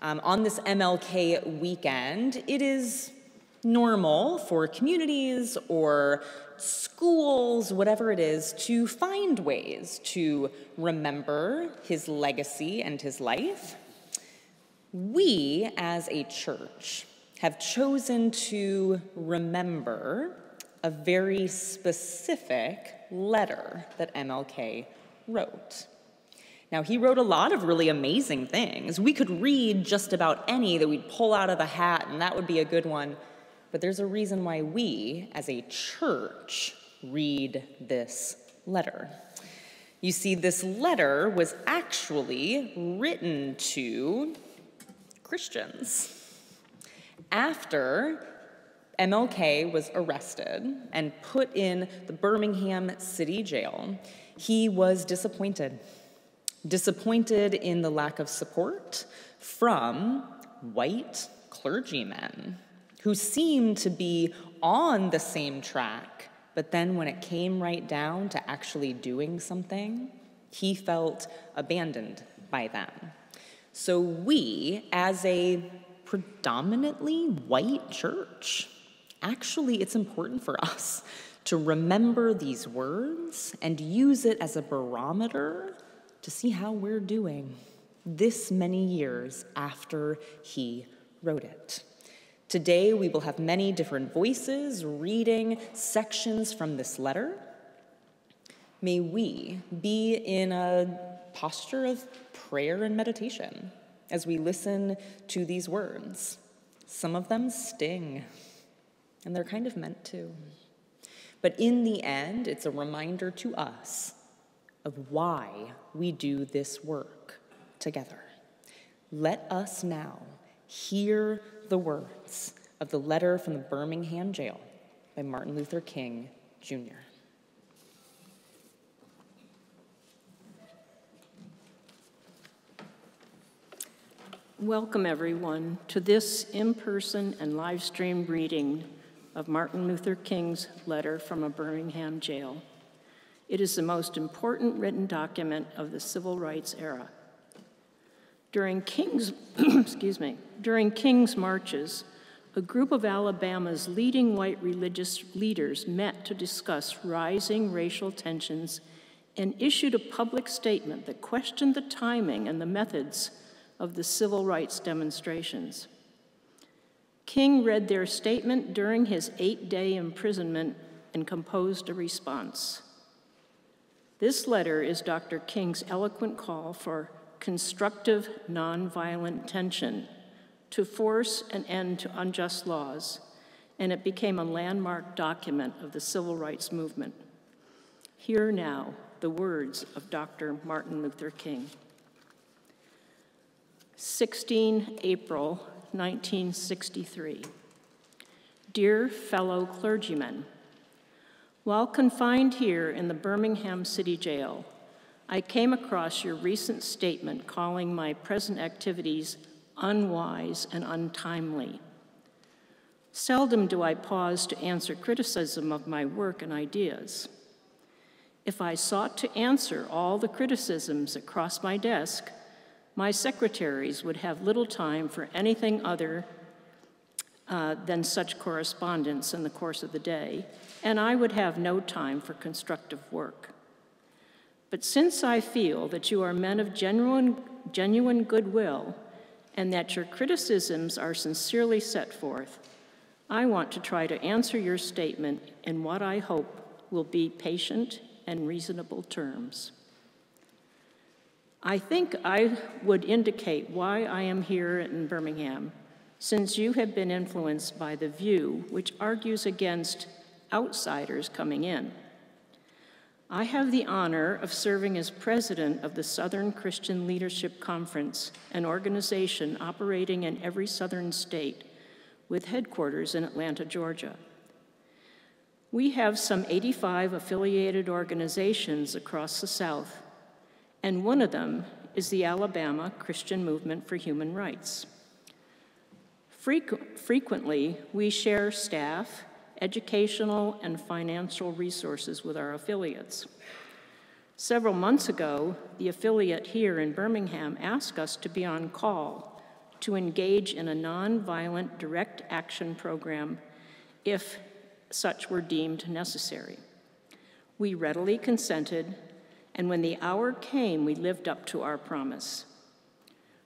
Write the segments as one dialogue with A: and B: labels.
A: On this MLK weekend, it is normal for communities or schools, whatever it is, to find ways to remember his legacy and his life. We, as a church, have chosen to remember a very specific letter that MLK wrote. Now, he wrote a lot of really amazing things. We could read just about any that we'd pull out of the hat, and that would be a good one. But there's a reason why we, as a church, read this letter. You see, this letter was actually written to Christians. After MLK was arrested and put in the Birmingham City Jail, he was disappointed in the lack of support from white clergymen who seemed to be on the same track, but then when it came right down to actually doing something, he felt abandoned by them. So we, as a predominantly white church, actually it's important for us to remember these words and use it as a barometer to see how we're doing this many years after he wrote it. Today, we will have many different voices reading sections from this letter. May we be in a posture of prayer and meditation as we listen to these words. Some of them sting, and they're kind of meant to. But in the end, it's a reminder to us of why we do this work together. Let us now hear the words of the letter from the Birmingham Jail by Martin Luther King, Jr.
B: Welcome, everyone, to this in-person and live-stream reading of Martin Luther King's letter from a Birmingham jail. It is the most important written document of the civil rights era. During King's, during King's marches, a group of Alabama's leading white religious leaders met to discuss rising racial tensions and issued a public statement that questioned the timing and the methods of the civil rights demonstrations. King read their statement during his 8-day imprisonment and composed a response. This letter is Dr. King's eloquent call for constructive, nonviolent tension to force an end to unjust laws, and it became a landmark document of the civil rights movement. Hear now the words of Dr. Martin Luther King. 16 April 1963. Dear fellow clergymen, while confined here in the Birmingham City Jail, I came across your recent statement calling my present activities unwise and untimely. Seldom do I pause to answer criticism of my work and ideas. If I sought to answer all the criticisms that crossed my desk, my secretaries would have little time for anything other than such correspondence in the course of the day, and I would have no time for constructive work. But since I feel that you are men of genuine goodwill and that your criticisms are sincerely set forth, I want to try to answer your statement in what I hope will be patient and reasonable terms. I think I would indicate why I am here in Birmingham, since you have been influenced by the view which argues against outsiders coming in. I have the honor of serving as president of the Southern Christian Leadership Conference, an organization operating in every southern state with headquarters in Atlanta, Georgia. We have some 85 affiliated organizations across the South, and one of them is the Alabama Christian Movement for Human Rights. Frequently, we share staff, educational, and financial resources with our affiliates. Several months ago, the affiliate here in Birmingham asked us to be on call to engage in a nonviolent direct action program if such were deemed necessary. We readily consented, and when the hour came, we lived up to our promise.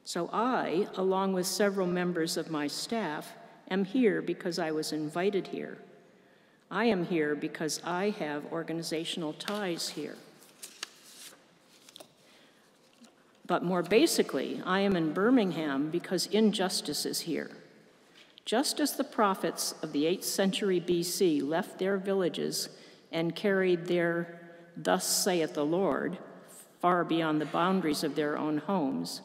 B: So I, along with several members of my staff, am here because I was invited here. I am here because I have organizational ties here. But more basically, I am in Birmingham because injustice is here. Just as the prophets of the 8th century BC left their villages and carried their "Thus saith the Lord" far beyond the boundaries of their own homes,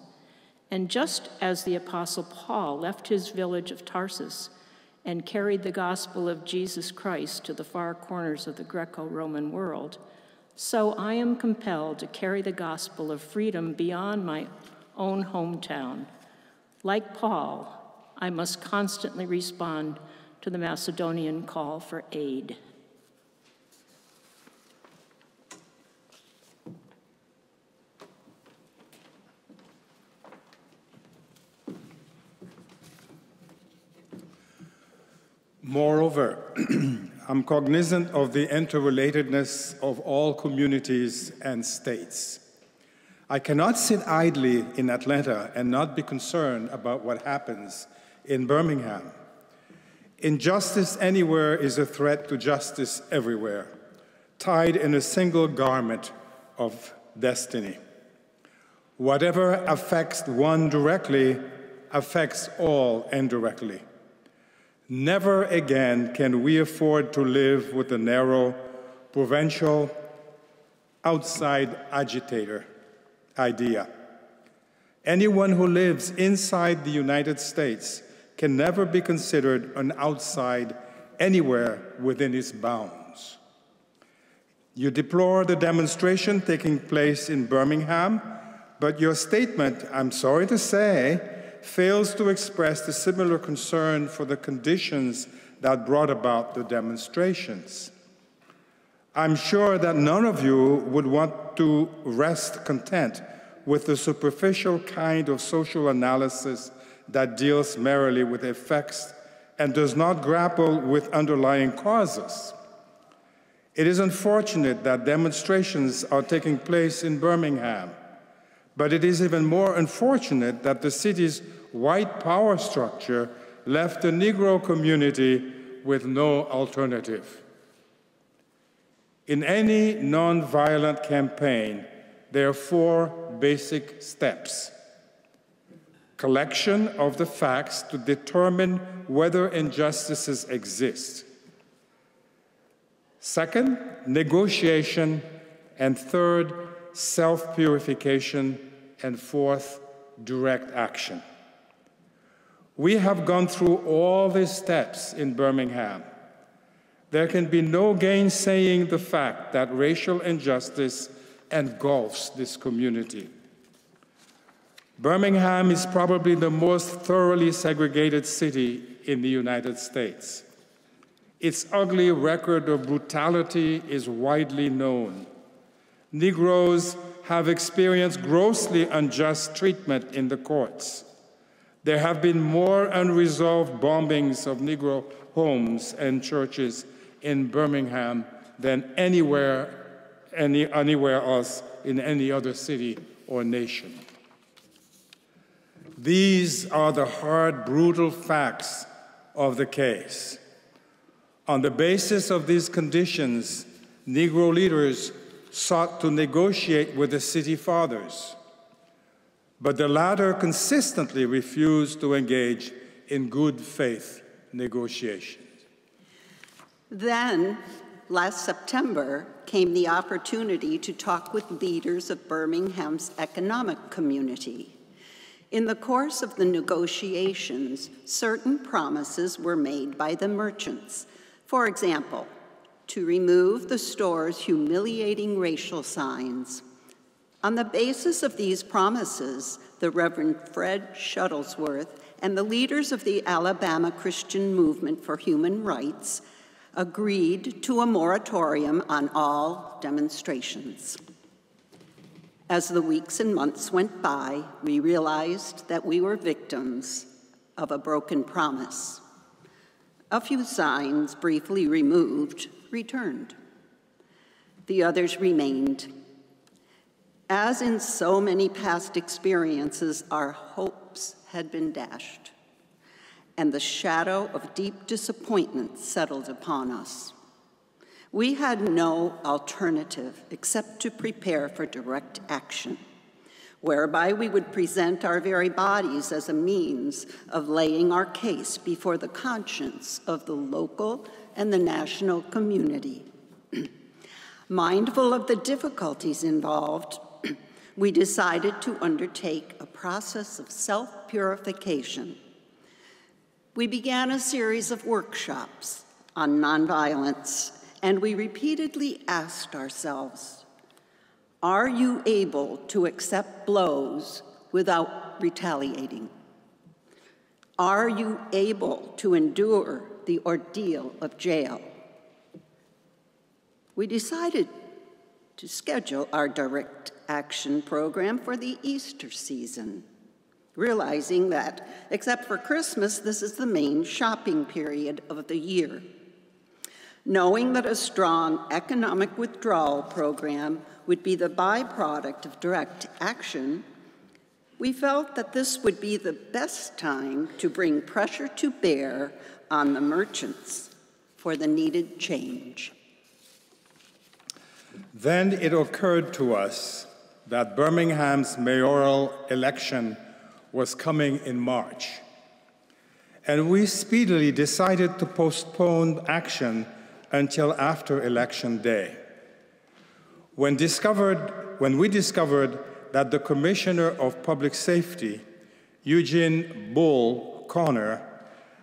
B: and just as the Apostle Paul left his village of Tarsus and carried the gospel of Jesus Christ to the far corners of the Greco-Roman world, so I am compelled to carry the gospel of freedom beyond my own hometown. Like Paul, I must constantly respond to the Macedonian call for aid.
C: Moreover, I'm cognizant of the interrelatedness of all communities and states. I cannot sit idly in Atlanta and not be concerned about what happens in Birmingham. Injustice anywhere is a threat to justice everywhere, tied in a single garment of destiny. Whatever affects one directly affects all indirectly. Never again can we afford to live with a narrow, provincial, outside agitator idea. Anyone who lives inside the United States can never be considered an outside anywhere within its bounds. You deplore the demonstration taking place in Birmingham, but your statement, I'm sorry to say, fails to express the similar concern for the conditions that brought about the demonstrations. I'm sure that none of you would want to rest content with the superficial kind of social analysis that deals merely with effects and does not grapple with underlying causes. It is unfortunate that demonstrations are taking place in Birmingham, but it is even more unfortunate that the city's white power structure left the Negro community with no alternative. In any nonviolent campaign, there are 4 basic steps. Collection of the facts to determine whether injustices exist. Second, negotiation. And third, self-purification. And fourth, direct action. We have gone through all these steps in Birmingham. There can be no gainsaying the fact that racial injustice engulfs this community. Birmingham is probably the most thoroughly segregated city in the United States. Its ugly record of brutality is widely known. Negroes have experienced grossly unjust treatment in the courts. There have been more unresolved bombings of Negro homes and churches in Birmingham than anywhere else in any other city or nation. These are the hard, brutal facts of the case. On the basis of these conditions, Negro leaders sought to negotiate with the city fathers, but the latter consistently refused to engage in good faith negotiations.
D: Then, last September, came the opportunity to talk with leaders of Birmingham's economic community. In the course of the negotiations, certain promises were made by the merchants. For example, to remove the store's humiliating racial signs. On the basis of these promises, the Reverend Fred Shuttlesworth and the leaders of the Alabama Christian Movement for Human Rights agreed to a moratorium on all demonstrations. As the weeks and months went by, we realized that we were victims of a broken promise. A few signs, briefly removed, returned. The others remained. As in so many past experiences, our hopes had been dashed, and the shadow of deep disappointment settled upon us. We had no alternative except to prepare for direct action, whereby we would present our very bodies as a means of laying our case before the conscience of the local and the national community. Mindful of the difficulties involved, we decided to undertake a process of self-purification. We began a series of workshops on nonviolence, and we repeatedly asked ourselves, are you able to accept blows without retaliating? Are you able to endure the ordeal of jail? We decided to schedule our direct action program for the Easter season, realizing that, except for Christmas, this is the main shopping period of the year. Knowing that a strong economic withdrawal program would be the byproduct of direct action, we felt that this would be the best time to bring pressure to bear on the merchants for the needed change.
C: Then it occurred to us that Birmingham's mayoral election was coming in March, and we speedily decided to postpone action until after Election Day. When we discovered that the Commissioner of Public Safety, Eugene Bull Connor,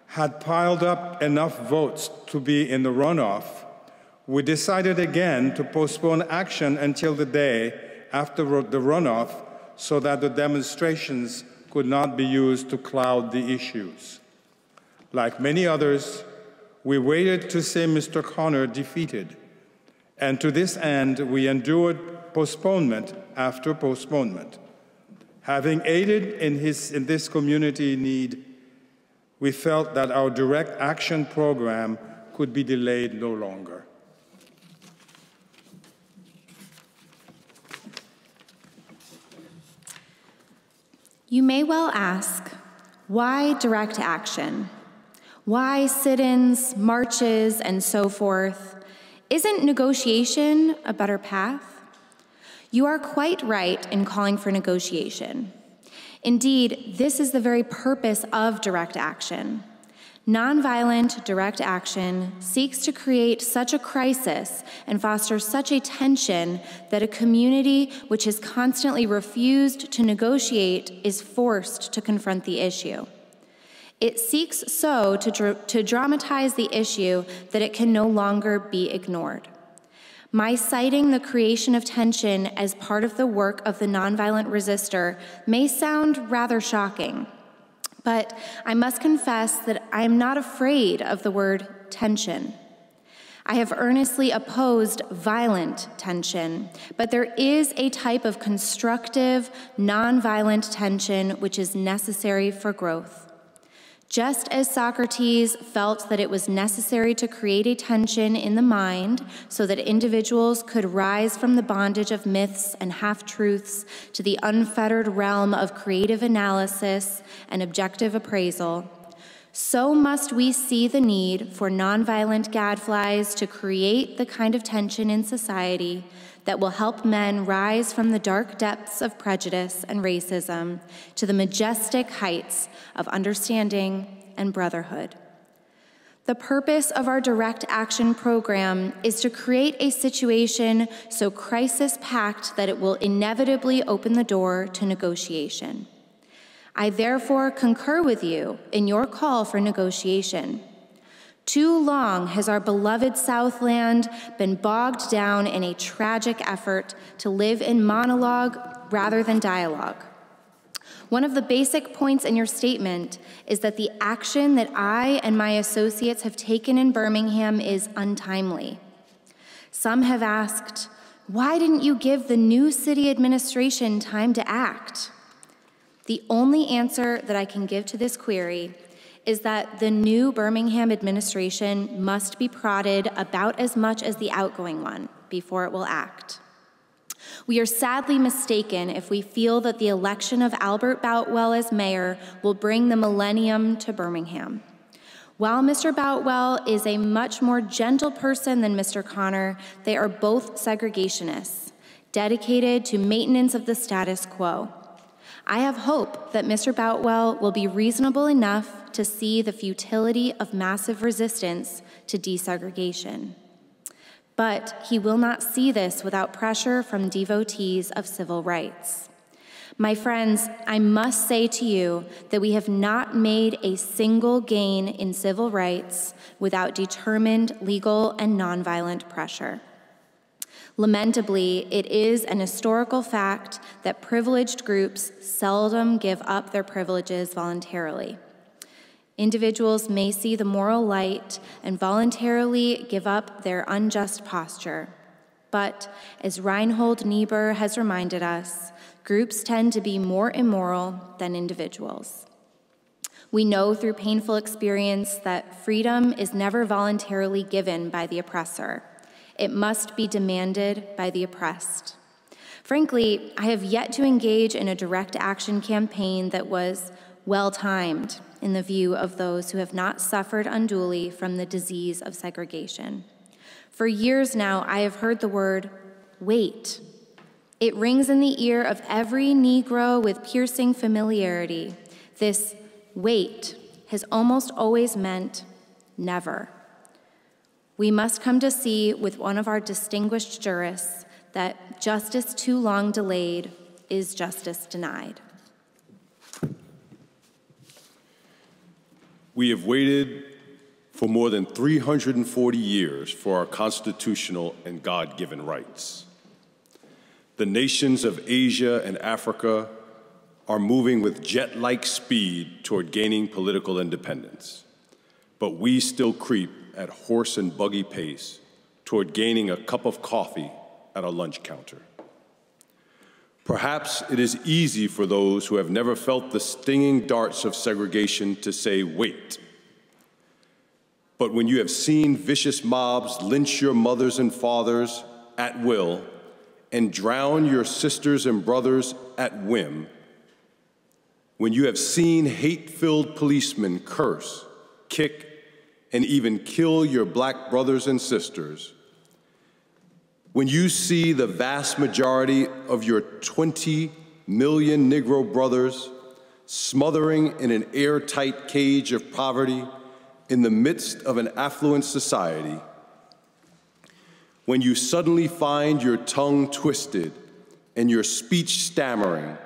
C: had piled up enough votes to be in the runoff, we decided again to postpone action until the day after the runoff so that the demonstrations could not be used to cloud the issues. Like many others, we waited to see Mr. Connor defeated, and to this end, we endured postponement after postponement. Having aided in this community need, we felt that our direct action program could be delayed no longer.
E: You may well ask, why direct action? Why sit-ins, marches, and so forth? Isn't negotiation a better path? You are quite right in calling for negotiation. Indeed, this is the very purpose of direct action. Nonviolent direct action seeks to create such a crisis and foster such a tension that a community which has constantly refused to negotiate is forced to confront the issue. It seeks so to dramatize the issue that it can no longer be ignored. My citing the creation of tension as part of the work of the nonviolent resistor may sound rather shocking, but I must confess that I am not afraid of the word tension. I have earnestly opposed violent tension, but there is a type of constructive, nonviolent tension which is necessary for growth. Just as Socrates felt that it was necessary to create a tension in the mind so that individuals could rise from the bondage of myths and half-truths to the unfettered realm of creative analysis and objective appraisal, so must we see the need for nonviolent gadflies to create the kind of tension in society that will help men rise from the dark depths of prejudice and racism to the majestic heights of understanding and brotherhood. The purpose of our direct action program is to create a situation so crisis-packed that it will inevitably open the door to negotiation. I therefore concur with you in your call for negotiation. Too long has our beloved Southland been bogged down in a tragic effort to live in monologue rather than dialogue. One of the basic points in your statement is that the action that I and my associates have taken in Birmingham is untimely. Some have asked, Why didn't you give the new city administration time to act? The only answer that I can give to this query is that the new Birmingham administration must be prodded about as much as the outgoing one before it will act. We are sadly mistaken if we feel that the election of Albert Boutwell as mayor will bring the millennium to Birmingham. While Mr. Boutwell is a much more gentle person than Mr. Connor, they are both segregationists, dedicated to maintenance of the status quo. I have hope that Mr. Boutwell will be reasonable enough to see the futility of massive resistance to desegregation. But he will not see this without pressure from devotees of civil rights. My friends, I must say to you that we have not made a single gain in civil rights without determined legal and nonviolent pressure. Lamentably, it is an historical fact that privileged groups seldom give up their privileges voluntarily. Individuals may see the moral light and voluntarily give up their unjust posture. But as Reinhold Niebuhr has reminded us, groups tend to be more immoral than individuals. We know through painful experience that freedom is never voluntarily given by the oppressor. It must be demanded by the oppressed. Frankly, I have yet to engage in a direct action campaign that was well-timed in the view of those who have not suffered unduly from the disease of segregation. For years now, I have heard the word, wait. It rings in the ear of every Negro with piercing familiarity. This wait has almost always meant never. We must come to see with one of our distinguished jurists that justice too long delayed is justice denied.
F: We have waited for more than 340 years for our constitutional and God-given rights. The nations of Asia and Africa are moving with jet-like speed toward gaining political independence, but we still creep at horse and buggy pace toward gaining a cup of coffee at a lunch counter. Perhaps it is easy for those who have never felt the stinging darts of segregation to say, wait. But when you have seen vicious mobs lynch your mothers and fathers at will and drown your sisters and brothers at whim, when you have seen hate-filled policemen curse, kick, and even kill your black brothers and sisters, when you see the vast majority of your 20 million Negro brothers smothering in an airtight cage of poverty in the midst of an affluent society, when you suddenly find your tongue twisted and your speech stammering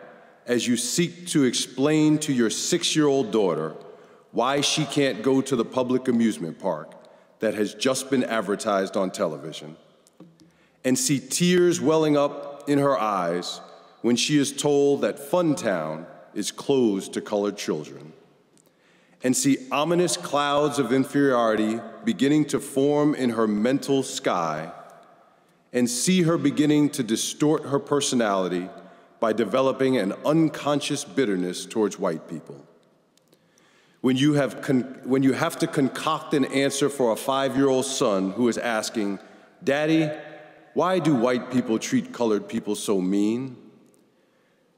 F: as you seek to explain to your 6-year-old daughter why she can't go to the public amusement park that has just been advertised on television, and see tears welling up in her eyes when she is told that Funtown is closed to colored children, and see ominous clouds of inferiority beginning to form in her mental sky, and see her beginning to distort her personality by developing an unconscious bitterness towards white people. When you have to concoct an answer for a 5-year-old son who is asking, "Daddy, why do white people treat colored people so mean?"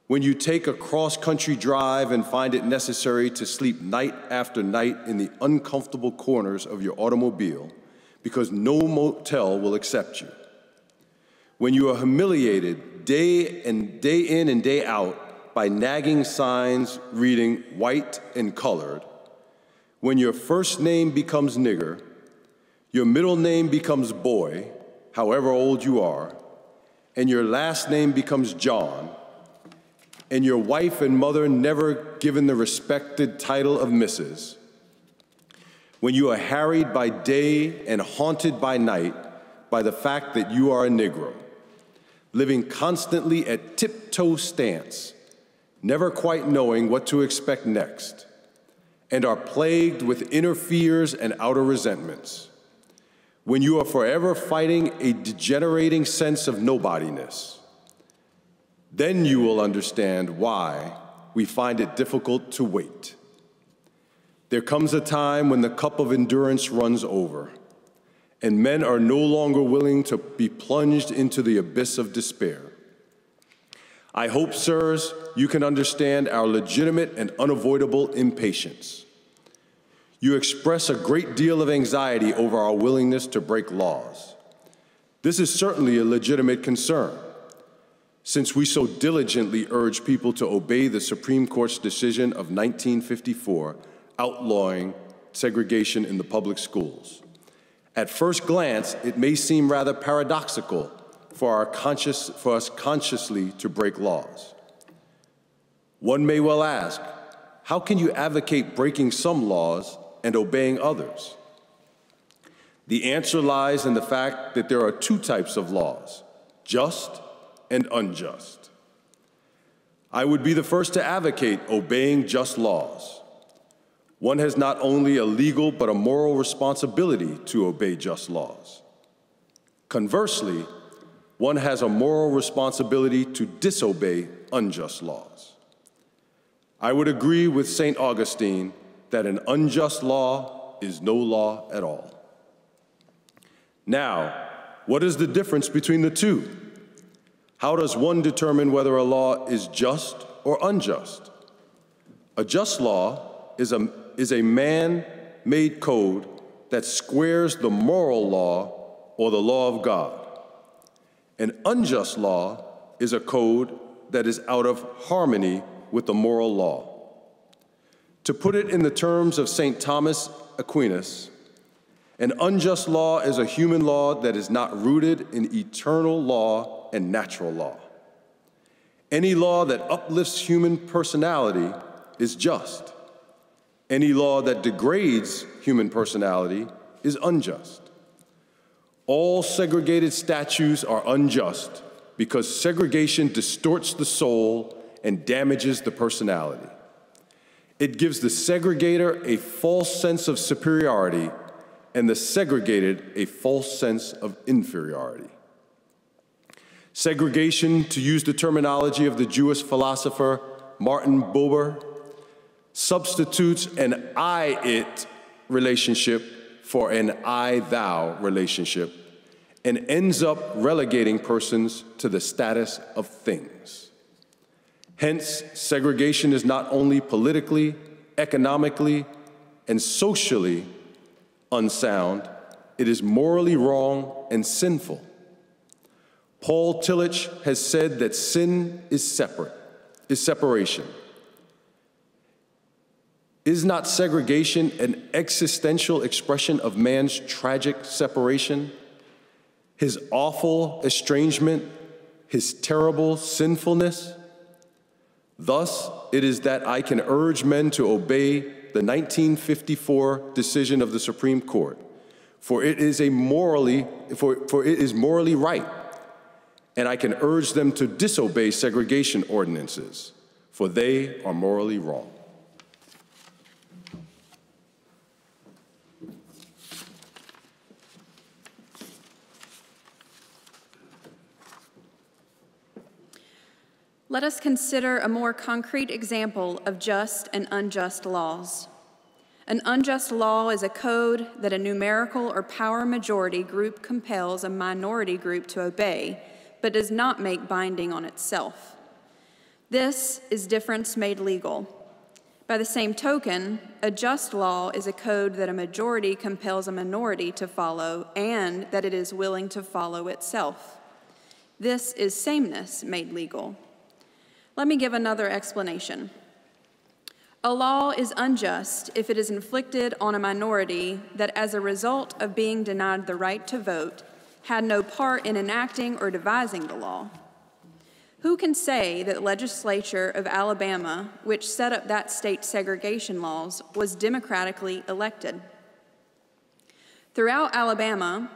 F: When you take a cross-country drive and find it necessary to sleep night after night in the uncomfortable corners of your automobile because no motel will accept you. When you are humiliated day in and day out by nagging signs reading white and colored. When your first name becomes nigger, your middle name becomes boy, however old you are, and your last name becomes John, and your wife and mother never given the respected title of Mrs. When you are harried by day and haunted by night by the fact that you are a Negro, living constantly at tiptoe stance, never quite knowing what to expect next, and are plagued with inner fears and outer resentments. when you are forever fighting a degenerating sense of nobodiness. Then you will understand why we find it difficult to wait. There comes a time when the cup of endurance runs over, and men are no longer willing to be plunged into the abyss of despair. I hope, sirs, you can understand our legitimate and unavoidable impatience. You express a great deal of anxiety over our willingness to break laws. This is certainly a legitimate concern, since we so diligently urge people to obey the Supreme Court's decision of 1954 outlawing segregation in the public schools. At first glance, it may seem rather paradoxical for us consciously to break laws. One may well ask, how can you advocate breaking some laws and obeying others? The answer lies in the fact that there are two types of laws, just and unjust. I would be the first to advocate obeying just laws. One has not only a legal but a moral responsibility to obey just laws. Conversely, one has a moral responsibility to disobey unjust laws. I would agree with St. Augustine that an unjust law is no law at all. Now, what is the difference between the two? How does one determine whether a law is just or unjust? A just law is a man-made code that squares the moral law or the law of God. An unjust law is a code that is out of harmony with the moral law. To put it in the terms of St. Thomas Aquinas, an unjust law is a human law that is not rooted in eternal law and natural law. Any law that uplifts human personality is just. Any law that degrades human personality is unjust. All segregated statutes are unjust because segregation distorts the soul and damages the personality. It gives the segregator a false sense of superiority and the segregated a false sense of inferiority. Segregation, to use the terminology of the Jewish philosopher Martin Buber, substitutes an I-it relationship for an I-thou relationship and ends up relegating persons to the status of things. Hence, segregation is not only politically, economically, and socially unsound, it is morally wrong and sinful. Paul Tillich has said that sin is separation. Is not segregation an existential expression of man's tragic separation, his awful estrangement, his terrible sinfulness? Thus, it is that I can urge men to obey the 1954 decision of the Supreme Court, for it is morally right, and I can urge them to disobey segregation ordinances, for they are morally wrong.
G: Let us consider a more concrete example of just and unjust laws. An unjust law is a code that a numerical or power majority group compels a minority group to obey, but does not make binding on itself. This is difference made legal. By the same token, a just law is a code that a majority compels a minority to follow and that it is willing to follow itself. This is sameness made legal. Let me give another explanation. A law is unjust if it is inflicted on a minority that, as a result of being denied the right to vote, had no part in enacting or devising the law. Who can say that the legislature of Alabama, which set up that state's segregation laws, was democratically elected? Throughout Alabama,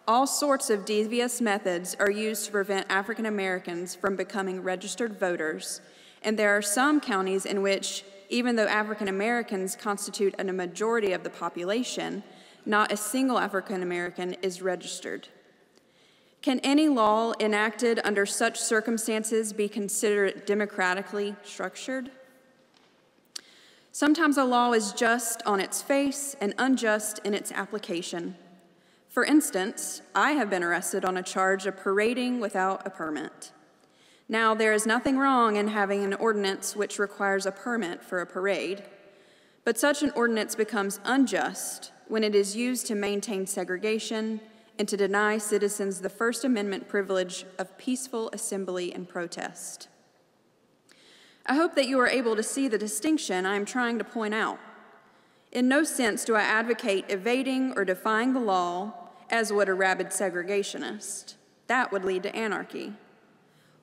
G: all sorts of devious methods are used to prevent African Americans from becoming registered voters, and there are some counties in which, even though African Americans constitute a majority of the population, not a single African American is registered. Can any law enacted under such circumstances be considered democratically structured? Sometimes a law is just on its face and unjust in its application. For instance, I have been arrested on a charge of parading without a permit. Now, there is nothing wrong in having an ordinance which requires a permit for a parade, but such an ordinance becomes unjust when it is used to maintain segregation and to deny citizens the First Amendment privilege of peaceful assembly and protest. I hope that you are able to see the distinction I am trying to point out. In no sense do I advocate evading or defying the law, as would a rabid segregationist. That would lead to anarchy.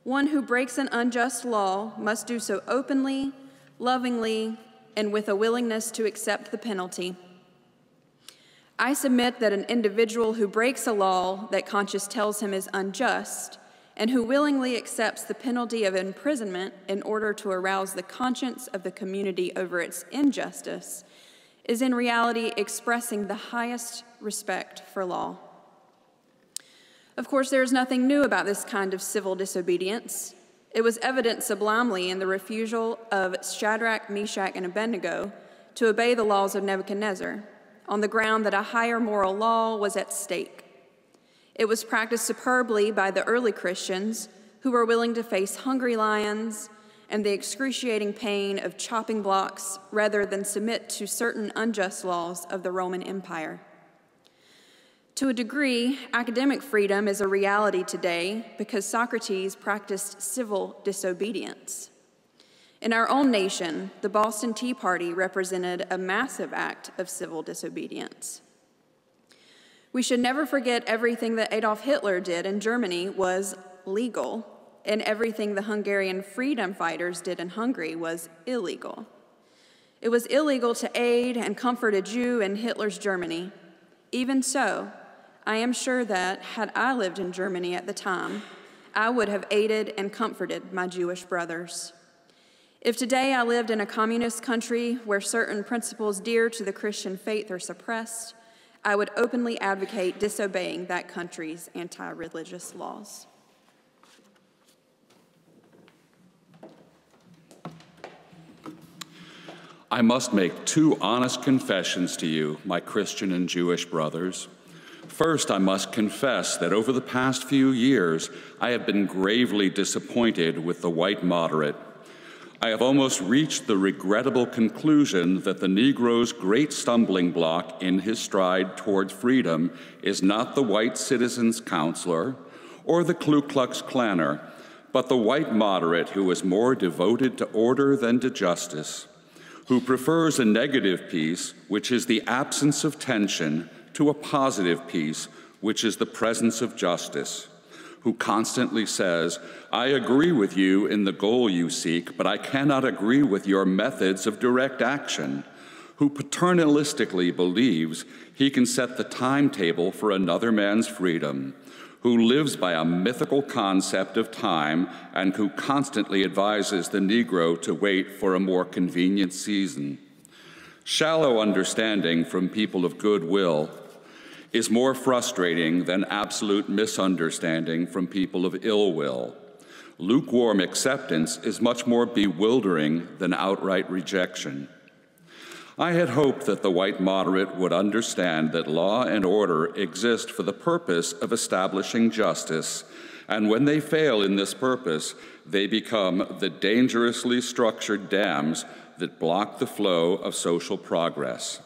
G: One who breaks an unjust law must do so openly, lovingly, and with a willingness to accept the penalty. I submit that an individual who breaks a law that conscience tells him is unjust and who willingly accepts the penalty of imprisonment in order to arouse the conscience of the community over its injustice is in reality expressing the highest respect for law. Of course, there is nothing new about this kind of civil disobedience. It was evident sublimely in the refusal of Shadrach, Meshach, and Abednego to obey the laws of Nebuchadnezzar on the ground that a higher moral law was at stake. It was practiced superbly by the early Christians who were willing to face hungry lions and the excruciating pain of chopping blocks rather than submit to certain unjust laws of the Roman Empire. To a degree, academic freedom is a reality today because Socrates practiced civil disobedience. In our own nation, the Boston Tea Party represented a massive act of civil disobedience. We should never forget everything that Adolf Hitler did in Germany was legal, and everything the Hungarian freedom fighters did in Hungary was illegal. It was illegal to aid and comfort a Jew in Hitler's Germany. Even so, I am sure that, had I lived in Germany at the time, I would have aided and comforted my Jewish brothers. If today I lived in a communist country where certain principles dear to the Christian faith are suppressed, I would openly advocate disobeying that country's anti-religious laws.
H: I must make two honest confessions to you, my Christian and Jewish brothers. First, I must confess that over the past few years, I have been gravely disappointed with the white moderate. I have almost reached the regrettable conclusion that the Negro's great stumbling block in his stride towards freedom is not the white citizen's counselor or the Ku Klux Klanner, but the white moderate who is more devoted to order than to justice, who prefers a negative peace, which is the absence of tension, to a positive peace, which is the presence of justice, who constantly says, I agree with you in the goal you seek, but I cannot agree with your methods of direct action, who paternalistically believes he can set the timetable for another man's freedom, who lives by a mythical concept of time and who constantly advises the Negro to wait for a more convenient season. Shallow understanding from people of goodwill is more frustrating than absolute misunderstanding from people of ill will. Lukewarm acceptance is much more bewildering than outright rejection. I had hoped that the white moderate would understand that law and order exist for the purpose of establishing justice, and when they fail in this purpose, they become the dangerously structured dams that block the flow of social progress.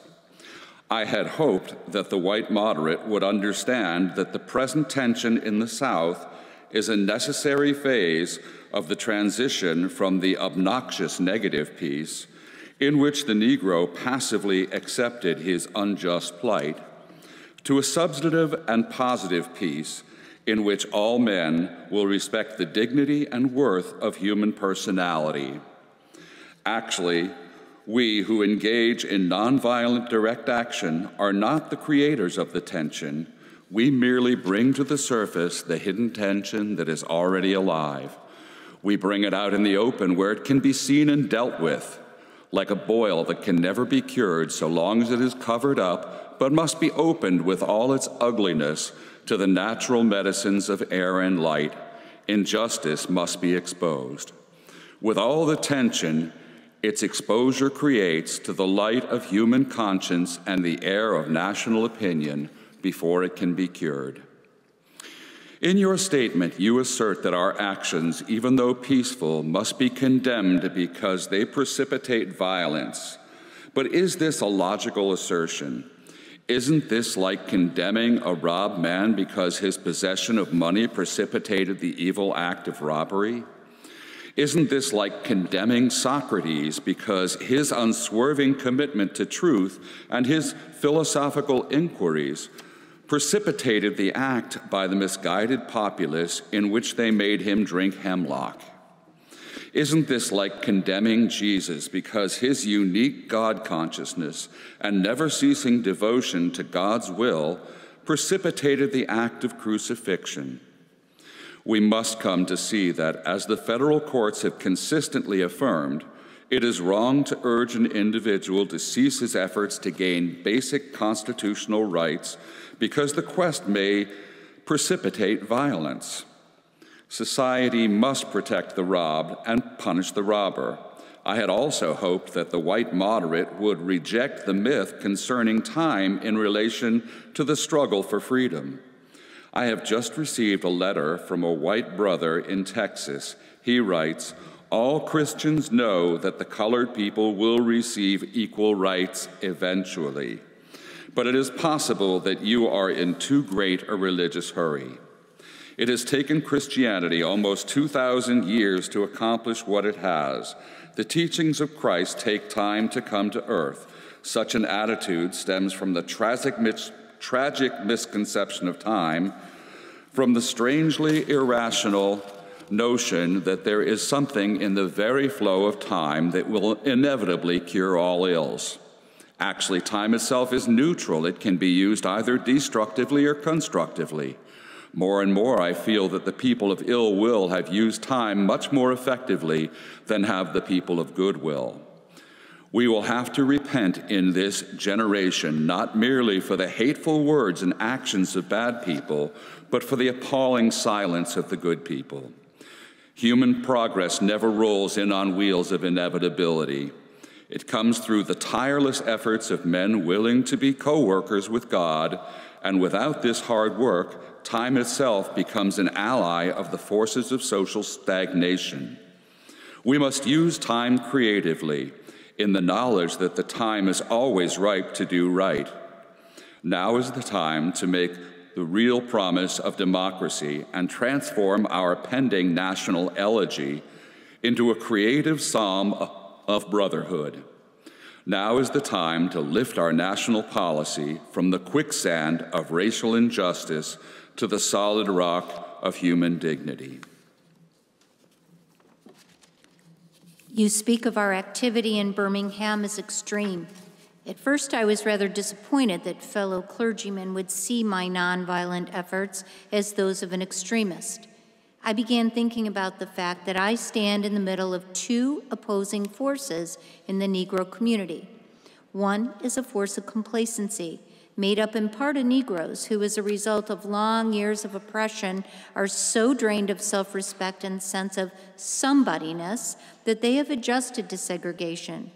H: I had hoped that the white moderate would understand that the present tension in the South is a necessary phase of the transition from the obnoxious negative peace, in which the Negro passively accepted his unjust plight, to a substantive and positive peace in which all men will respect the dignity and worth of human personality. Actually, we who engage in nonviolent direct action are not the creators of the tension. We merely bring to the surface the hidden tension that is already alive. We bring it out in the open where it can be seen and dealt with. like a boil that can never be cured so long as it is covered up, but must be opened with all its ugliness to the natural medicines of air and light. Injustice must be exposed. With all the tension its exposure creates to the light of human conscience and the air of national opinion before it can be cured. In your statement, you assert that our actions, even though peaceful, must be condemned because they precipitate violence. But is this a logical assertion? Isn't this like condemning a robbed man because his possession of money precipitated the evil act of robbery? Isn't this like condemning Socrates because his unswerving commitment to truth and his philosophical inquiries precipitated the act by the misguided populace in which they made him drink hemlock? Isn't this like condemning Jesus because his unique God consciousness and never-ceasing devotion to God's will precipitated the act of crucifixion? We must come to see that, as the federal courts have consistently affirmed, it is wrong to urge an individual to cease his efforts to gain basic constitutional rights because the quest may precipitate violence. Society must protect the robbed and punish the robber. I had also hoped that the white moderate would reject the myth concerning time in relation to the struggle for freedom. I have just received a letter from a white brother in Texas. He writes, "All Christians know that the colored people will receive equal rights eventually, but it is possible that you are in too great a religious hurry. It has taken Christianity almost 2,000 years to accomplish what it has. The teachings of Christ take time to come to earth. Such an attitude stems from the tragic misconception of time, from the strangely irrational notion that there is something in the very flow of time that will inevitably cure all ills. Actually, time itself is neutral. It can be used either destructively or constructively. More and more, I feel that the people of ill will have used time much more effectively than have the people of goodwill. We will have to repent in this generation, not merely for the hateful words and actions of bad people, but for the appalling silence of the good people. Human progress never rolls in on wheels of inevitability. It comes through the tireless efforts of men willing to be co-workers with God, and without this hard work, time itself becomes an ally of the forces of social stagnation. We must use time creatively, in the knowledge that the time is always ripe to do right. Now is the time to make the real promise of democracy and transform our pending national elegy into a creative psalm of brotherhood. Now is the time to lift our national policy from the quicksand of racial injustice to the solid rock of human dignity.
I: You speak of our activity in Birmingham as extreme. At first, I was rather disappointed that fellow clergymen would see my nonviolent efforts as those of an extremist. I began thinking about the fact that I stand in the middle of two opposing forces in the Negro community. One is a force of complacency, made up in part of Negroes who, as a result of long years of oppression, are so drained of self-respect and sense of somebodyness that they have adjusted to segregation,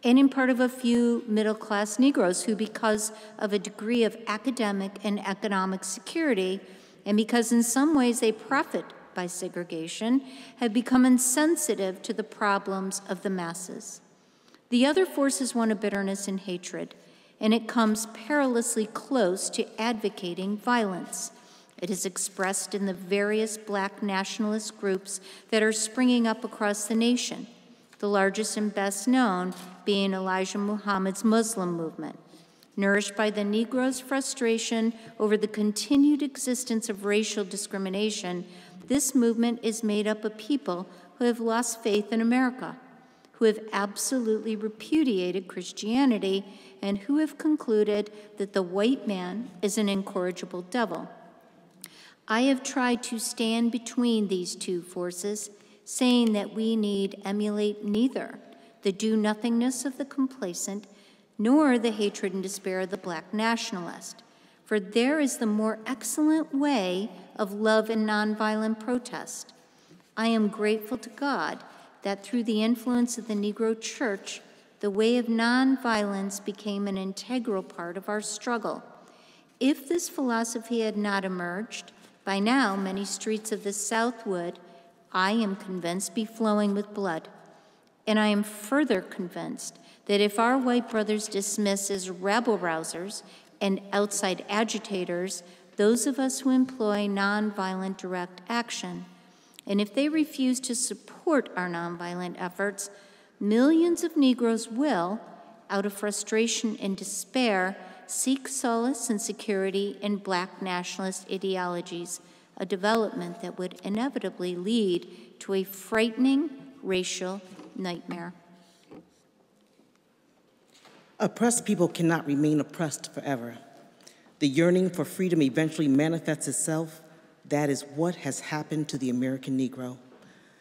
I: and in part of a few middle-class Negroes who, because of a degree of academic and economic security, and because in some ways they profit by segregation, have become insensitive to the problems of the masses. The other force is one of bitterness and hatred, and it comes perilously close to advocating violence. It is expressed in the various Black nationalist groups that are springing up across the nation, the largest and best known being Elijah Muhammad's Muslim movement. Nourished by the Negroes' frustration over the continued existence of racial discrimination, this movement is made up of people who have lost faith in America, who have absolutely repudiated Christianity, and who have concluded that the white man is an incorrigible devil. I have tried to stand between these two forces, saying that we need emulate neither, the do-nothingness of the complacent, nor the hatred and despair of the black nationalist. For there is the more excellent way of love and nonviolent protest. I am grateful to God that through the influence of the Negro Church, the way of nonviolence became an integral part of our struggle. If this philosophy had not emerged, by now many streets of the South would, I am convinced, be flowing with blood. And I am further convinced that if our white brothers dismiss as rabble-rousers and outside agitators those of us who employ nonviolent direct action, and if they refuse to support our nonviolent efforts, millions of Negroes will, out of frustration and despair, seek solace and security in black nationalist ideologies, a development that would inevitably lead to a frightening racial nightmare.
J: Oppressed people cannot remain oppressed forever. The yearning for freedom eventually manifests itself. That is what has happened to the American Negro.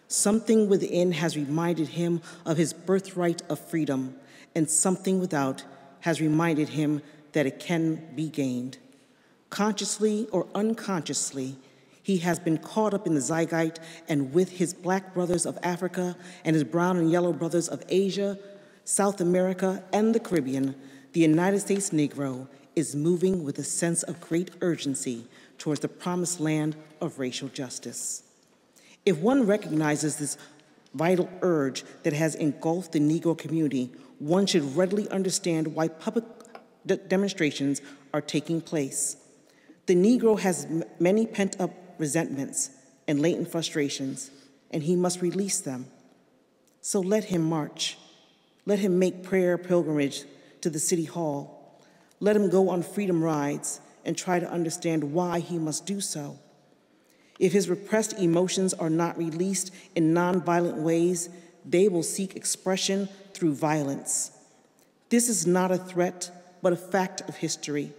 J: Something within has reminded him of his birthright of freedom, and something without has reminded him that it can be gained. Consciously or unconsciously, he has been caught up in the zeitgeist, and with his black brothers of Africa and his brown and yellow brothers of Asia, South America, and the Caribbean, the United States Negro is moving with a sense of great urgency towards the promised land of racial justice. If one recognizes this vital urge that has engulfed the Negro community, one should readily understand why public demonstrations are taking place. The Negro has many pent-up resentments and latent frustrations, and he must release them. So let him march. Let him make prayer pilgrimage to the city hall. Let him go on freedom rides and try to understand why he must do so. If his repressed emotions are not released in nonviolent ways, they will seek expression through violence. This is not a threat, but a fact of history.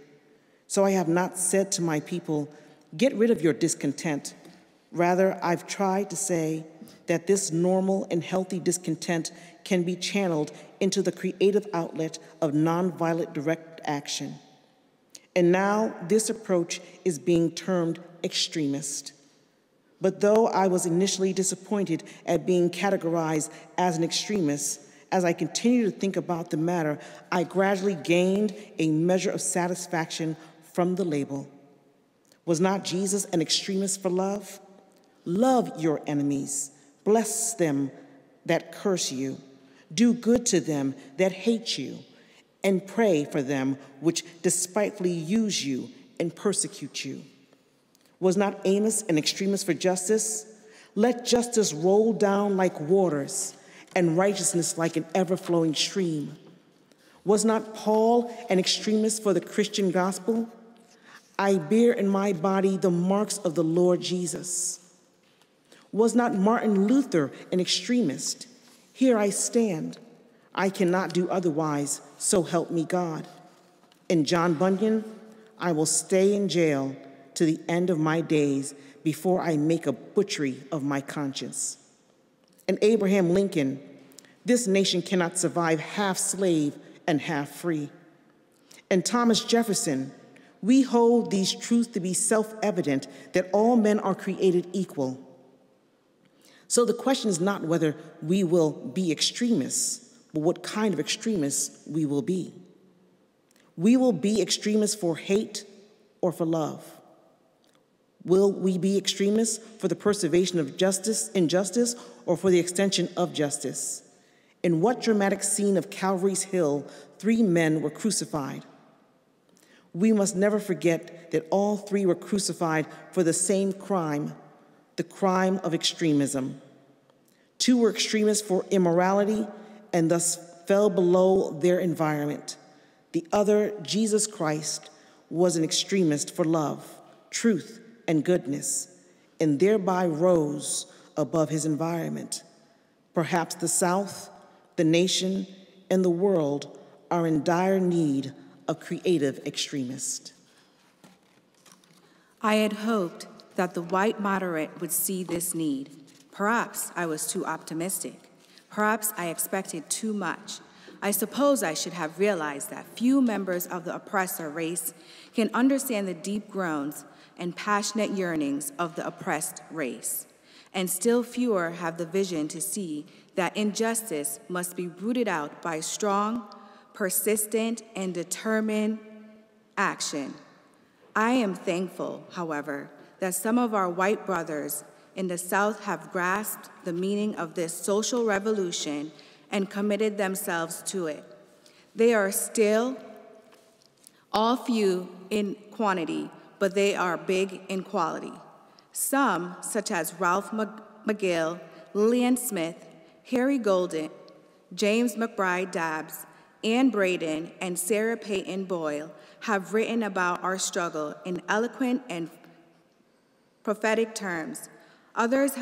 J: So I have not said to my people, get rid of your discontent. Rather, I've tried to say that this normal and healthy discontent can be channeled into the creative outlet of nonviolent direct action. And now this approach is being termed extremist. But though I was initially disappointed at being categorized as an extremist, as I continue to think about the matter, I gradually gained a measure of satisfaction from the label. Was not Jesus an extremist for love? Love your enemies, bless them that curse you, do good to them that hate you, and pray for them which despitefully use you and persecute you. Was not Amos an extremist for justice? Let justice roll down like waters and righteousness like an ever-flowing stream. Was not Paul an extremist for the Christian gospel? I bear in my body the marks of the Lord Jesus. Was not Martin Luther an extremist? Here I stand. I cannot do otherwise, so help me God. And John Bunyan, I will stay in jail to the end of my days before I make a butchery of my conscience. And Abraham Lincoln, this nation cannot survive half slave and half free. And Thomas Jefferson, we hold these truths to be self-evident that all men are created equal. So the question is not whether we will be extremists, but what kind of extremists we will be. We will be extremists for hate or for love. Will we be extremists for the preservation of injustice or for the extension of justice? In what dramatic scene of Calvary's Hill, 3 men were crucified? We must never forget that all 3 were crucified for the same crime, the crime of extremism. 2 were extremists for immorality and thus fell below their environment. The other, Jesus Christ, was an extremist for love, truth, and goodness, and thereby rose above his environment. Perhaps the South, the nation, and the world are in dire need of creative extremists.
K: I had hoped that the white moderate would see this need. Perhaps I was too optimistic. Perhaps I expected too much. I suppose I should have realized that few members of the oppressor race can understand the deep groans and passionate yearnings of the oppressed race, and still fewer have the vision to see that injustice must be rooted out by strong, persistent, and determined action. I am thankful, however, that some of our white brothers in the South have grasped the meaning of this social revolution and committed themselves to it. They are still all few in quantity, but they are big in quality. Some, such as Ralph McGill, Lillian Smith, Harry Golden, James McBride Dabbs, Ann Braden, and Sarah Payton Boyle, have written about our struggle in eloquent and prophetic terms. Others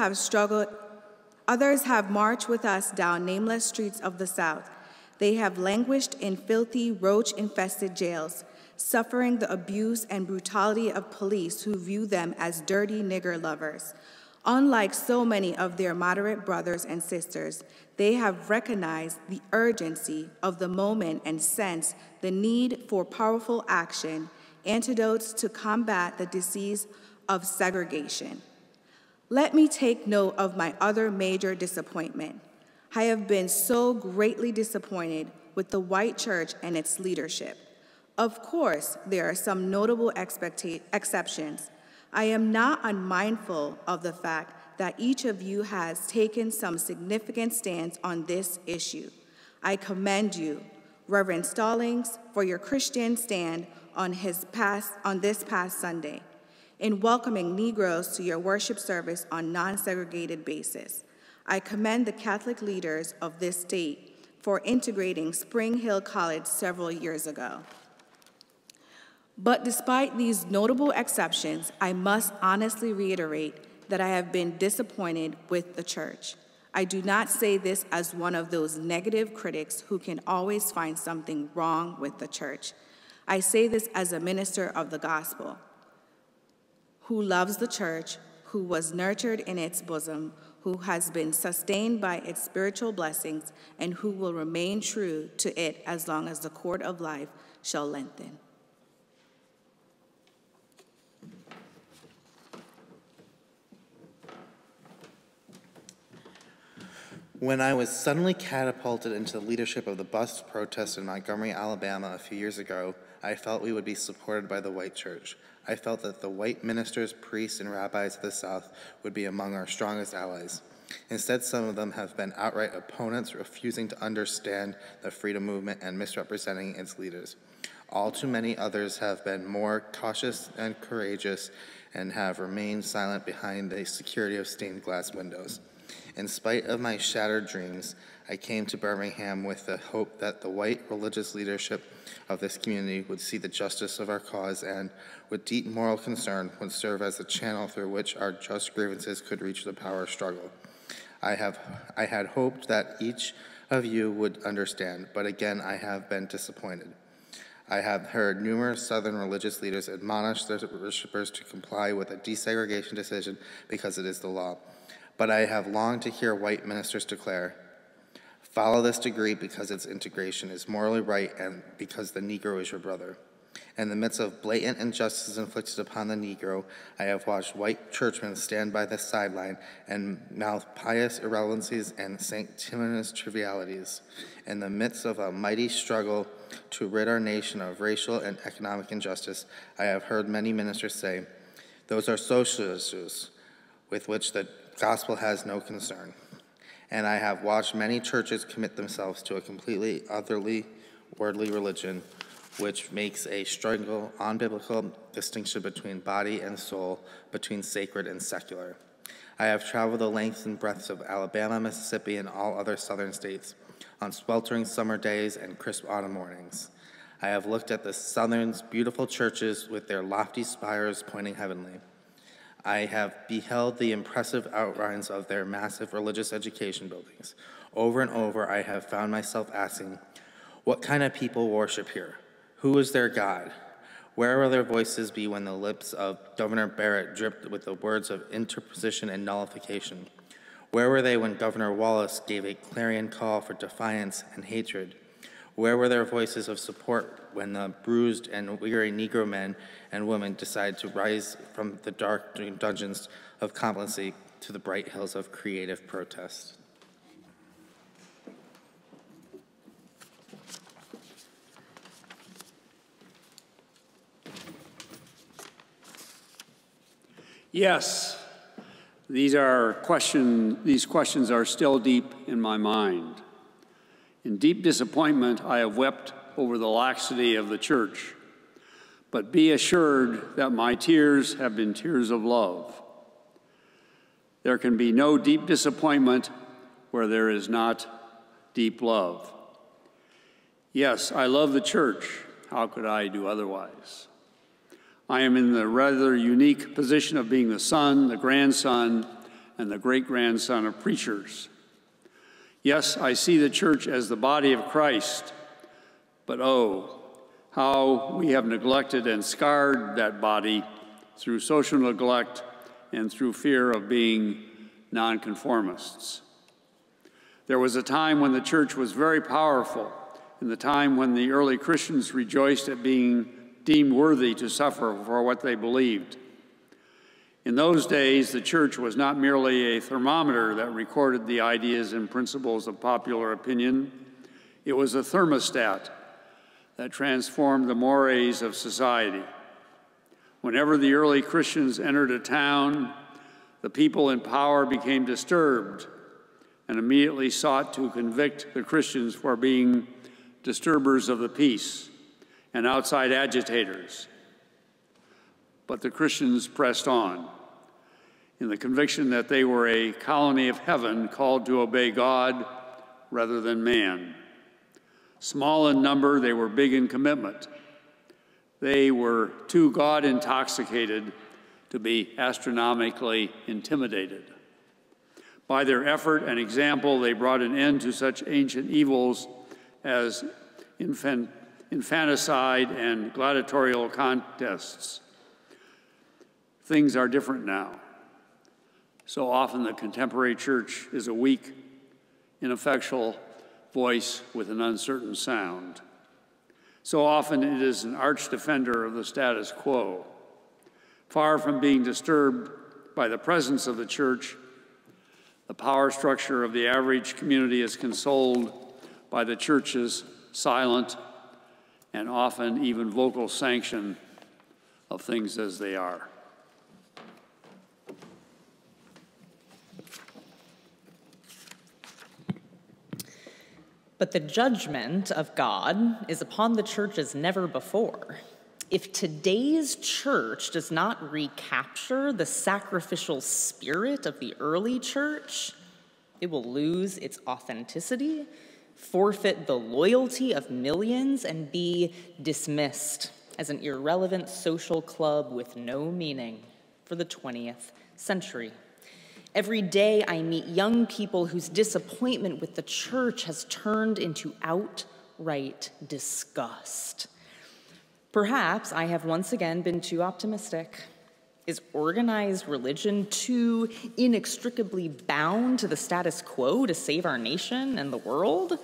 K: have marched with us down nameless streets of the South. They have languished in filthy, roach-infested jails, suffering the abuse and brutality of police who view them as dirty nigger lovers. Unlike so many of their moderate brothers and sisters, they have recognized the urgency of the moment and sensed the need for powerful action, antidotes to combat the disease of segregation. Let me take note of my other major disappointment. I have been so greatly disappointed with the white church and its leadership. Of course, there are some notable exceptions. I am not unmindful of the fact that each of you has taken some significant stance on this issue. I commend you, Reverend Stallings, for your Christian stand on this past Sunday, in welcoming Negroes to your worship service on non-segregated basis. I commend the Catholic leaders of this state for integrating Spring Hill College several years ago. But despite these notable exceptions, I must honestly reiterate that I have been disappointed with the church. I do not say this as one of those negative critics who can always find something wrong with the church. I say this as a minister of the gospel, who loves the church, who was nurtured in its bosom, who has been sustained by its spiritual blessings, and who will remain true to it as long as the cord of life shall lengthen.
L: When I was suddenly catapulted into the leadership of the bus protest in Montgomery, Alabama a few years ago, I felt we would be supported by the white church. I felt that the white ministers, priests, and rabbis of the South would be among our strongest allies. Instead, some of them have been outright opponents, refusing to understand the freedom movement and misrepresenting its leaders. All too many others have been more cautious and courageous and have remained silent behind the security of stained glass windows. In spite of my shattered dreams, I came to Birmingham with the hope that the white religious leadership of this community would see the justice of our cause and, with deep moral concern, would serve as the channel through which our just grievances could reach the power struggle. I had hoped that each of you would understand, but again, I have been disappointed. I have heard numerous Southern religious leaders admonish their worshipers to comply with a desegregation decision because it is the law. But I have longed to hear white ministers declare, follow this decree because its integration is morally right and because the Negro is your brother. In the midst of blatant injustice inflicted upon the Negro, I have watched white churchmen stand by the sideline and mouth pious irrelevancies and sanctimonious trivialities. In the midst of a mighty struggle to rid our nation of racial and economic injustice, I have heard many ministers say, those are social issues with which the gospel has no concern. And I have watched many churches commit themselves to a completely otherly, worldly religion, which makes a strong, unbiblical distinction between body and soul, between sacred and secular. I have traveled the lengths and breadths of Alabama, Mississippi, and all other southern states on sweltering summer days and crisp autumn mornings. I have looked at the southern's beautiful churches with their lofty spires pointing heavenly. I have beheld the impressive outlines of their massive religious education buildings. Over and over, I have found myself asking, what kind of people worship here? Who is their God? Where will their voices be when the lips of Governor Barrett dripped with the words of interposition and nullification? Where were they when Governor Wallace gave a clarion call for defiance and hatred? Where were their voices of support when the bruised and weary Negro men and women decided to rise from the dark dungeons of complacency to the bright hills of creative protest?
M: Yes, these questions are still deep in my mind. In deep disappointment, I have wept over the laxity of the church, but be assured that my tears have been tears of love. There can be no deep disappointment where there is not deep love. Yes, I love the church. How could I do otherwise? I am in the rather unique position of being the son, the grandson, and the great-grandson of preachers. Yes, I see the church as the body of Christ, but oh, how we have neglected and scarred that body through social neglect and through fear of being nonconformists. There was a time when the church was very powerful, in the time when the early Christians rejoiced at being deemed worthy to suffer for what they believed. In those days, the church was not merely a thermometer that recorded the ideas and principles of popular opinion. It was a thermostat that transformed the mores of society. Whenever the early Christians entered a town, the people in power became disturbed and immediately sought to convict the Christians for being disturbers of the peace and outside agitators. But the Christians pressed on in the conviction that they were a colony of heaven called to obey God rather than man. Small in number, they were big in commitment. They were too God-intoxicated to be astronomically intimidated. By their effort and example, they brought an end to such ancient evils as infanticide and gladiatorial contests. Things are different now. So often the contemporary church is a weak, ineffectual voice with an uncertain sound. So often it is an arch defender of the status quo. Far from being disturbed by the presence of the church, the power structure of the average community is consoled by the church's silent and often even vocal sanction of things as they are.
A: But the judgment of God is upon the church as never before. If today's church does not recapture the sacrificial spirit of the early church, it will lose its authenticity, forfeit the loyalty of millions, and be dismissed as an irrelevant social club with no meaning for the 20th century. Every day I meet young people whose disappointment with the church has turned into outright disgust. Perhaps I have once again been too optimistic. Is organized religion too inextricably bound to the status quo to save our nation and the world?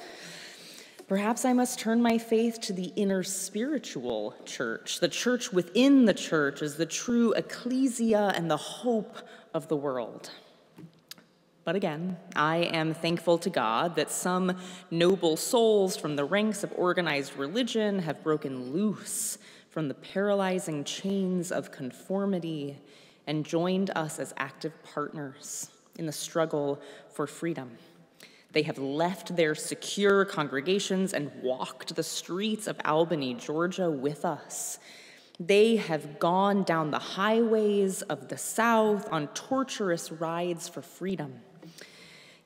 A: Perhaps I must turn my faith to the inner spiritual church. The church within the church is the true ecclesia and the hope of the world. But again, I am thankful to God that some noble souls from the ranks of organized religion have broken loose from the paralyzing chains of conformity and joined us as active partners in the struggle for freedom. They have left their secure congregations and walked the streets of Albany, Georgia with us. They have gone down the highways of the South on torturous rides for freedom.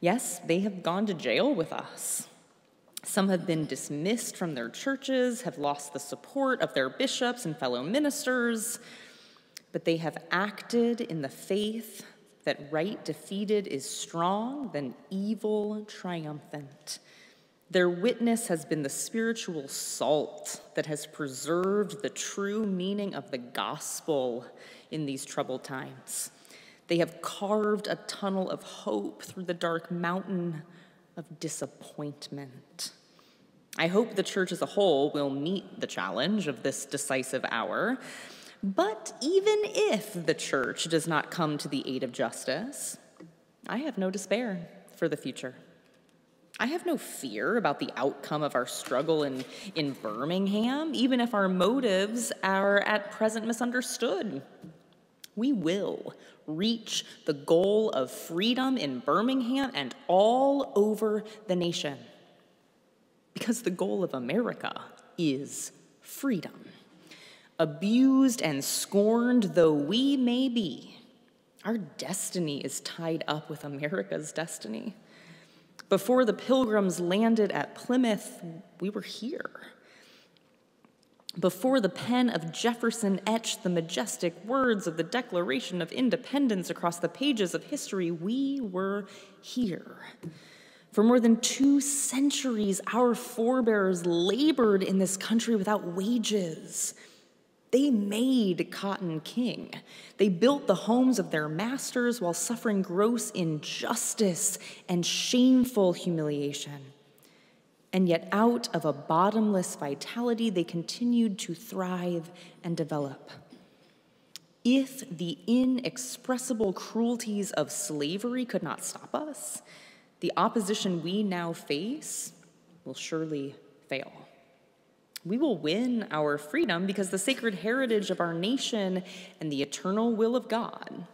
A: Yes, they have gone to jail with us. Some have been dismissed from their churches, have lost the support of their bishops and fellow ministers, but they have acted in the faith that right defeated is strong, then evil triumphant. Their witness has been the spiritual salt that has preserved the true meaning of the gospel in these troubled times. They have carved a tunnel of hope through the dark mountain of disappointment. I hope the church as a whole will meet the challenge of this decisive hour. But even if the church does not come to the aid of justice, I have no despair for the future. I have no fear about the outcome of our struggle in Birmingham, even if our motives are at present misunderstood. We will reach the goal of freedom in Birmingham and all over the nation, because the goal of America is freedom. Abused and scorned though we may be, our destiny is tied up with America's destiny. Before the Pilgrims landed at Plymouth, we were here. Before the pen of Jefferson etched the majestic words of the Declaration of Independence across the pages of history, we were here. For more than 2 centuries, our forebears labored in this country without wages. They made cotton king. They built the homes of their masters while suffering gross injustice and shameful humiliation. And yet out of a bottomless vitality, they continued to thrive and develop. If the inexpressible cruelties of slavery could not stop us, the opposition we now face will surely fail. We will win our freedom because the sacred heritage of our nation and the eternal will of God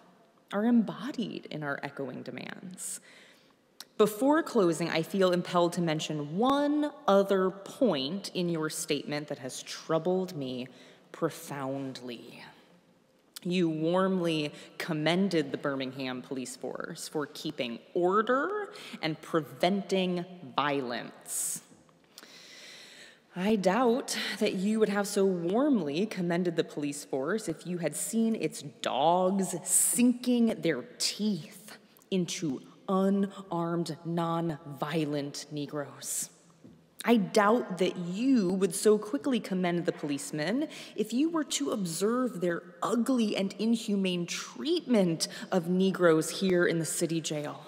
A: are embodied in our echoing demands. Before closing, I feel impelled to mention one other point in your statement that has troubled me profoundly. You warmly commended the Birmingham police force for keeping order and preventing violence. I doubt that you would have so warmly commended the police force if you had seen its dogs sinking their teeth into unarmed, non-violent Negroes. I doubt that you would so quickly commend the policemen if you were to observe their ugly and inhumane treatment of Negroes here in the city jail.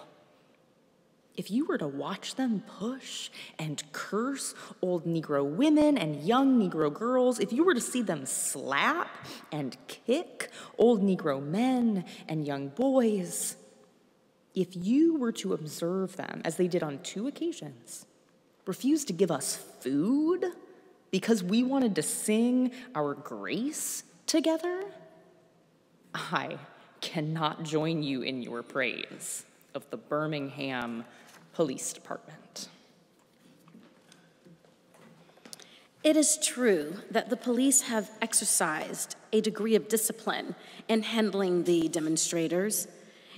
A: If you were to watch them push and curse old Negro women and young Negro girls, if you were to see them slap and kick old Negro men and young boys, if you were to observe them, as they did on 2 occasions, refuse to give us food because we wanted to sing our grace together, I cannot join you in your praise of the Birmingham Police Department.
N: It is true that the police have exercised a degree of discipline in handling the demonstrators.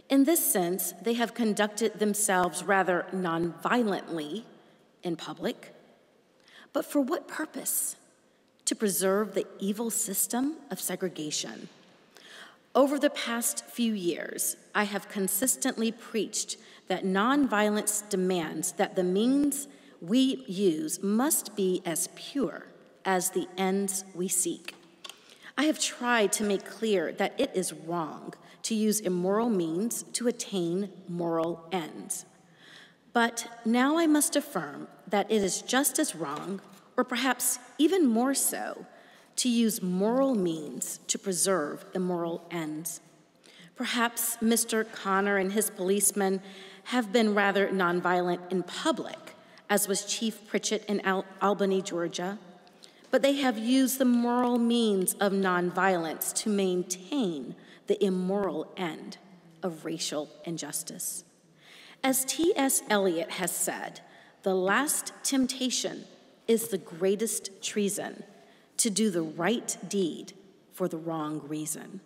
N: In this sense, they have conducted themselves rather nonviolently in public. But for what purpose? To preserve the evil system of segregation. Over the past few years, I have consistently preached that nonviolence demands that the means we use must be as pure as the ends we seek. I have tried to make clear that it is wrong to use immoral means to attain moral ends. But now I must affirm that it is just as wrong, or perhaps even more so, to use moral means to preserve immoral ends. Perhaps Mr. Connor and his policemen have been rather nonviolent in public, as was Chief Pritchett in Albany, Georgia, but they have used the moral means of nonviolence to maintain the immoral end of racial injustice. As T.S. Eliot has said, the last temptation is the greatest treason, to do the right deed for the wrong reason.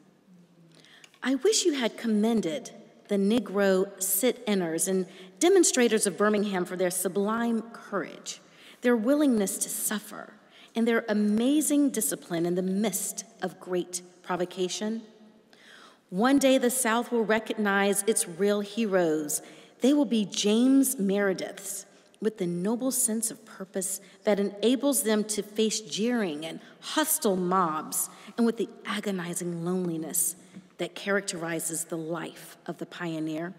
N: I wish you had commended the Negro sit-inners and demonstrators of Birmingham for their sublime courage, their willingness to suffer, and their amazing discipline in the midst of great provocation. One day the South will recognize its real heroes. They will be James Merediths, with the noble sense of purpose that enables them to face jeering and hostile mobs, and with the agonizing loneliness that characterizes the life of the pioneer.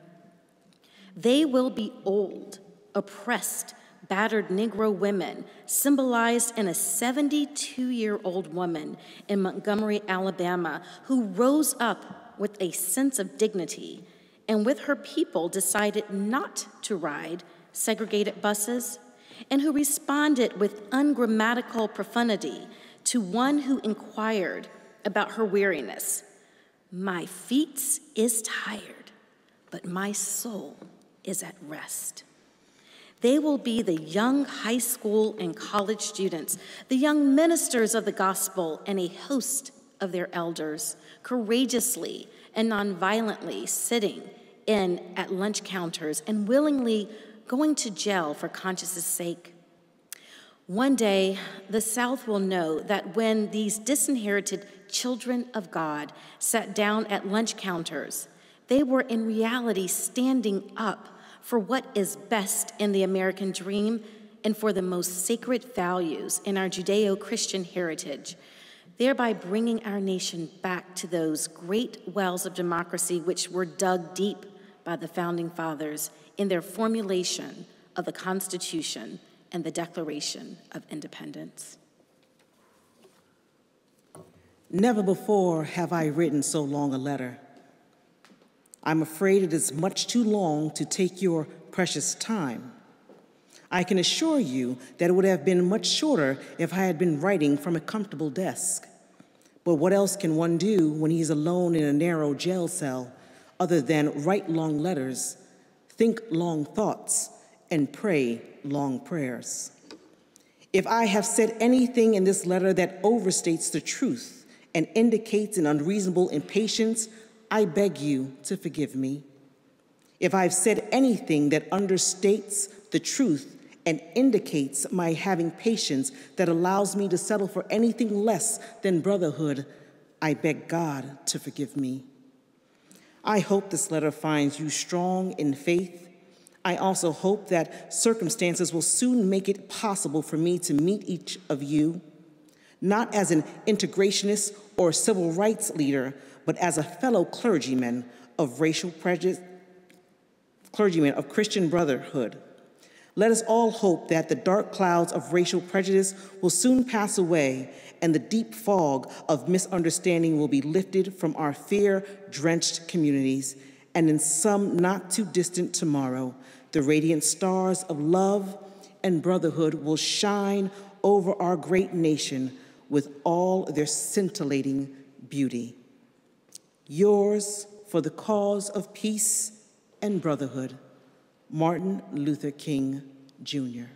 N: They will be old, oppressed, battered Negro women, symbolized in a 72-year-old woman in Montgomery, Alabama, who rose up with a sense of dignity and with her people decided not to ride segregated buses, and who responded with ungrammatical profundity to one who inquired about her weariness. My feet is tired, but my soul is at rest. They will be the young high school and college students, the young ministers of the gospel, and a host of their elders, courageously and nonviolently sitting in at lunch counters and willingly going to jail for conscience' sake. One day, the South will know that when these disinherited children of God sat down at lunch counters, they were in reality standing up for what is best in the American dream and for the most sacred values in our Judeo-Christian heritage, thereby bringing our nation back to those great wells of democracy which were dug deep by the Founding Fathers in their formulation of the Constitution and the Declaration of Independence.
J: Never before have I written so long a letter. I'm afraid it is much too long to take your precious time. I can assure you that it would have been much shorter if I had been writing from a comfortable desk. But what else can one do when he's alone in a narrow jail cell other than write long letters, think long thoughts, and pray long prayers? If I have said anything in this letter that overstates the truth and indicates an unreasonable impatience, I beg you to forgive me. If I've said anything that understates the truth and indicates my having patience that allows me to settle for anything less than brotherhood, I beg God to forgive me. I hope this letter finds you strong in faith. I also hope that circumstances will soon make it possible for me to meet each of you, not as an integrationist or civil rights leader, but as a fellow clergyman of racial prejudice, clergyman of Christian brotherhood. Let us all hope that the dark clouds of racial prejudice will soon pass away and the deep fog of misunderstanding will be lifted from our fear-drenched communities, and in some not too distant tomorrow, the radiant stars of love and brotherhood will shine over our great nation with all their scintillating beauty. Yours for the cause of peace and brotherhood, Martin Luther King, Jr.